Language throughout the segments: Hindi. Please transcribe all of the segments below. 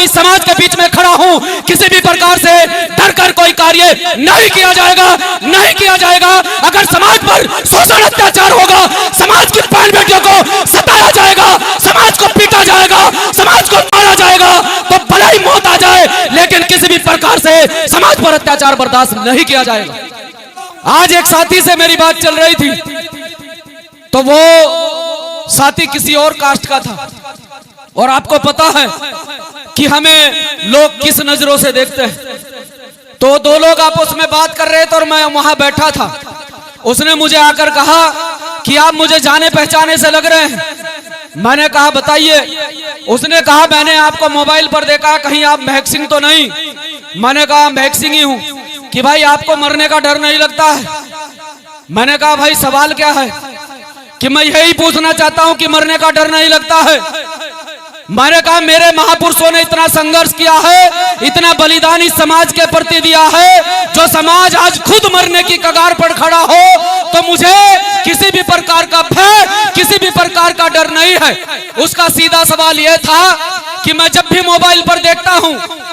मैं इस समाज के बीच में खड़ा हूं, किसी भी प्रकार से डर कर कोई कार्य नहीं किया जाएगा, नहीं किया जाएगा। अगर समाज पर शोषण अत्याचार होगा, समाज की बहन बेटियों को सताया जाएगा, समाज को पीटा जाएगा, समाज को मारा जाएगा, तो भले ही मौत आ जाए, लेकिन किसी भी प्रकार से समाज पर अत्याचार बर्दाश्त नहीं किया जाएगा। आज एक साथी से मेरी बात चल रही थी, तो वो साथी किसी और कास्ट का था, और आपको पता है कि हमें लोग किस नजरों से देखते हैं। तो दो लोग आपस में बात कर रहे थे और मैं वहां बैठा था। उसने मुझे आकर कहा कि आप मुझे जाने पहचाने से लग रहे हैं। मैंने कहा बताइए। उसने कहा मैंने आपको मोबाइल पर देखा, कहीं आप महक सिंह तो नहीं? मैंने कहा महक सिंह ही हूं। कि भाई आपको मरने का डर नहीं लगता है? मैंने कहा भाई सवाल क्या है? कि मैं यही पूछना चाहता हूं कि मरने का डर नहीं लगता है। मैंने कहा मेरे महापुरुषों ने इतना संघर्ष किया है, इतना बलिदान इस समाज के प्रति दिया है, जो समाज आज खुद मरने की कगार पर खड़ा हो, तो मुझे किसी भी प्रकार का भय, किसी भी प्रकार का डर नहीं है। उसका सीधा सवाल यह था कि मैं जब भी मोबाइल पर देखता हूं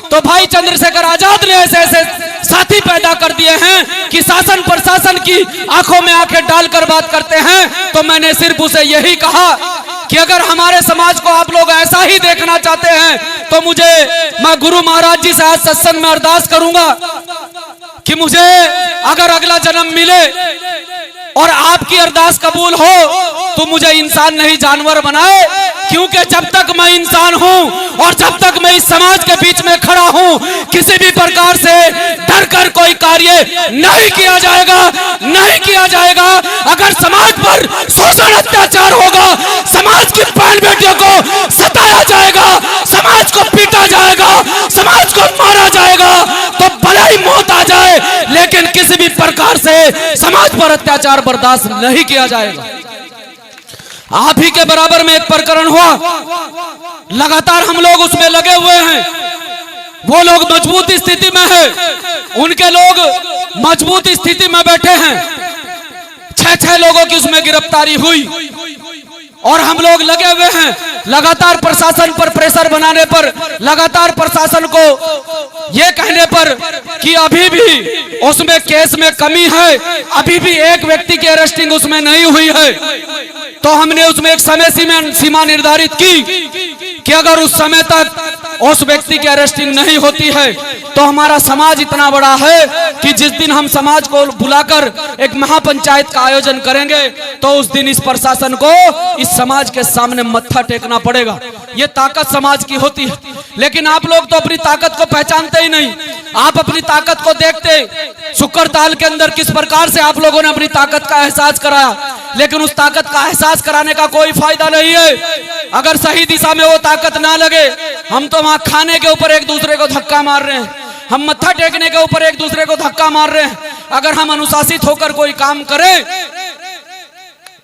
तो भाई चंद्रशेखर आजाद ने ऐसे ऐसे साथी पैदा कर दिए हैं कि शासन प्रशासन की आंखों में आंखें डालकर बात करते हैं। तो मैंने सिर्फ उसे यही कहा कि अगर हमारे समाज को आप लोग ऐसा ही देखना चाहते हैं तो मैं गुरु महाराज जी से आज सत्संग में अरदास करूंगा कि मुझे अगर अगला जन्म मिले और आपकी अरदास कबूल हो तो मुझे इंसान नहीं जानवर बनाए, क्योंकि जब तक मैं इंसान हूं और जब तक मैं इस समाज के बीच में खड़ा हूं, किसी भी प्रकार से डर कर कोई कार्य नहीं किया जाएगा, नहीं किया जाएगा। अगर समाज पर शोषण अत्याचार होगा, समाज की बहन बेटियों को सताया जाएगा, समाज को पीटा जाएगा, समाज को मारा जाएगा, तो भले ही मौत आ जाए, लेकिन किसी भी प्रकार से समाज पर अत्याचार बर्दाश्त नहीं किया जाएगा। आप ही के बराबर में एक प्रकरण हुआ, लगातार हम लोग उसमें लगे हुए हैं। वो लोग मजबूत स्थिति में है, उनके लोग मजबूत स्थिति में बैठे हैं। 6 लोगों की उसमें गिरफ्तारी हुई और हम लोग लगे हुए हैं लगातार प्रशासन पर प्रेशर बनाने पर, लगातार प्रशासन को ये कहने पर कि अभी भी उसमें केस में कमी है, अभी भी एक व्यक्ति की अरेस्टिंग उसमें नहीं हुई है। तो हमने उसमें एक समय सीमा निर्धारित की कि अगर उस समय तक उस व्यक्ति की अरेस्टिंग नहीं होती है तो हमारा समाज इतना बड़ा है कि जिस दिन हम समाज को बुलाकर एक महापंचायत का आयोजन करेंगे तो उस दिन इस प्रशासन को इस समाज के सामने मत्था टेकना पड़ेगा। ये ताकत समाज की होती है, लेकिन आप लोग तो अपनी ताकत को पहचानते ही नहीं। आप अपनी ताकत को देखते, शुक्र ताल के अंदर किस प्रकार से आप लोगों ने अपनी ताकत का एहसास कराया, लेकिन उस ताकत का एहसास कराने का कोई फायदा नहीं है अगर सही दिशा में वो ताकत ना लगे। हम तो वहां खाने के ऊपर एक दूसरे को धक्का मार रहे हैं, हम मत्था टेकने के ऊपर एक दूसरे को धक्का मार रहे हैं। अगर हम अनुशासित होकर कोई काम करें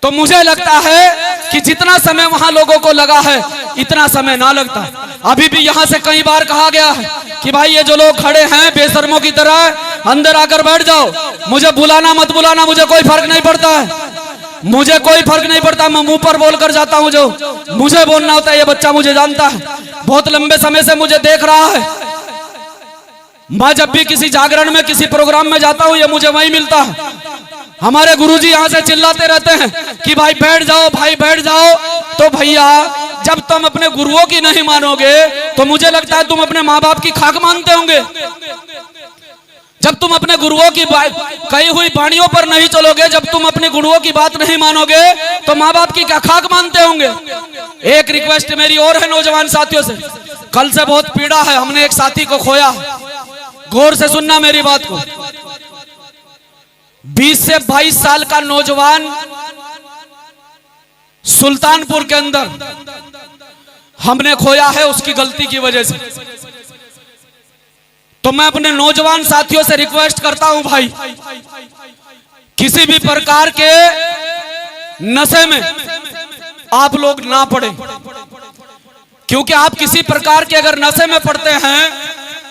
तो मुझे लगता है कि जितना समय वहां लोगों को लगा है इतना समय ना लगता। अभी भी यहां से कई बार कहा गया है कि भाई ये जो लोग खड़े हैं बेशर्मों की तरह अंदर आकर बैठ जाओ, मुझे बुलाना मत बुलाना, मुझे कोई फर्क नहीं पड़ता है, मुझे कोई फर्क नहीं पड़ता। मैं मुंह पर बोलकर जाता हूं, जो मुझे बोलना होता है। ये बच्चा मुझे जानता है, बहुत लंबे समय से मुझे देख रहा है। मैं जब भी किसी जागरण में किसी प्रोग्राम में जाता हूं ये मुझे वहीं मिलता है। हमारे गुरुजी यहां से चिल्लाते रहते हैं कि भाई बैठ जाओ, भाई बैठ जाओ। तो भैया जब तुम अपने गुरुओं की नहीं मानोगे तो मुझे लगता है तुम अपने माँ बाप की खाक मानते होंगे। जब तुम अपने गुरुओं की कही हुई वाणियों पर नहीं चलोगे, जब तुम अपने गुरुओं की बात नहीं मानोगे तो माँ बाप की क्या खाक मानते होंगे। एक रिक्वेस्ट मेरी और है नौजवान साथियों से, कल से बहुत पीड़ा है, हमने एक साथी को खोया। गौर से सुनना मेरी बात को। 20 से 22 साल का नौजवान सुल्तानपुर के अंदर हमने खोया है उसकी गलती की वजह से। तो मैं अपने नौजवान साथियों से रिक्वेस्ट करता हूं भाई, किसी भी प्रकार के नशे में आप लोग ना पड़े, क्योंकि आप किसी प्रकार के अगर नशे में पड़ते हैं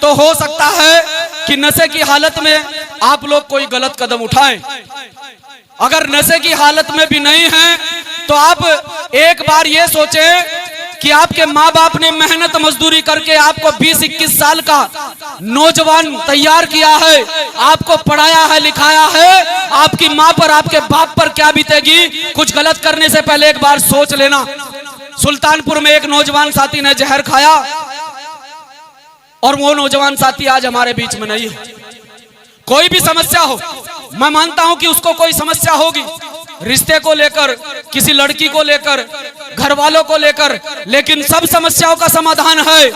तो हो सकता है कि नशे की हालत में आप लोग कोई गलत कदम उठाएं। अगर नशे की हालत में भी नहीं है तो आप एक बार ये सोचें कि आपके माँ बाप ने मेहनत मजदूरी करके आपको 20-21 साल का नौजवान तैयार किया है, आपको पढ़ाया है, लिखाया है। आपकी माँ पर, आपके बाप पर क्या बीतेगी, कुछ गलत करने से पहले एक बार सोच लेना। सुल्तानपुर में एक नौजवान साथी ने जहर खाया और वो नौजवान साथी आज हमारे बीच में नहीं है। कोई भी समस्या हो, मैं मानता हूं कि उसको कोई समस्या होगी, रिश्ते को लेकर, किसी लड़की को लेकर, घर वालों को लेकर, लेकिन सब समस्याओं का समाधान है।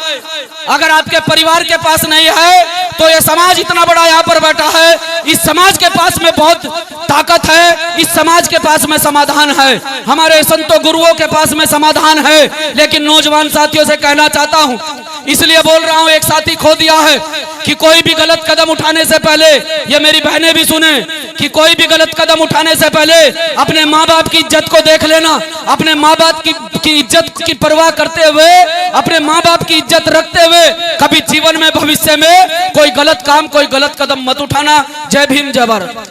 अगर आपके परिवार के पास नहीं है तो ये समाज इतना बड़ा यहाँ पर बैठा है, इस समाज के पास में बहुत ताकत है, इस समाज के पास में समाधान है, हमारे संतों गुरुओं के पास में समाधान है। लेकिन नौजवान साथियों से कहना चाहता हूं, इसलिए बोल रहा हूं, एक साथी खो दिया है कि कोई भी गलत कदम उठाने से पहले, ये मेरी बहनें भी सुने, कि कोई भी गलत कदम उठाने से पहले अपने माँ बाप की इज्जत को देख लेना। अपने माँ बाप की इज्जत की परवाह करते हुए, अपने माँ बाप की इज्जत रखते हुए कभी जीवन में, भविष्य में कोई गलत काम, कोई गलत कदम मत उठाना। जय भीम, जय भारत।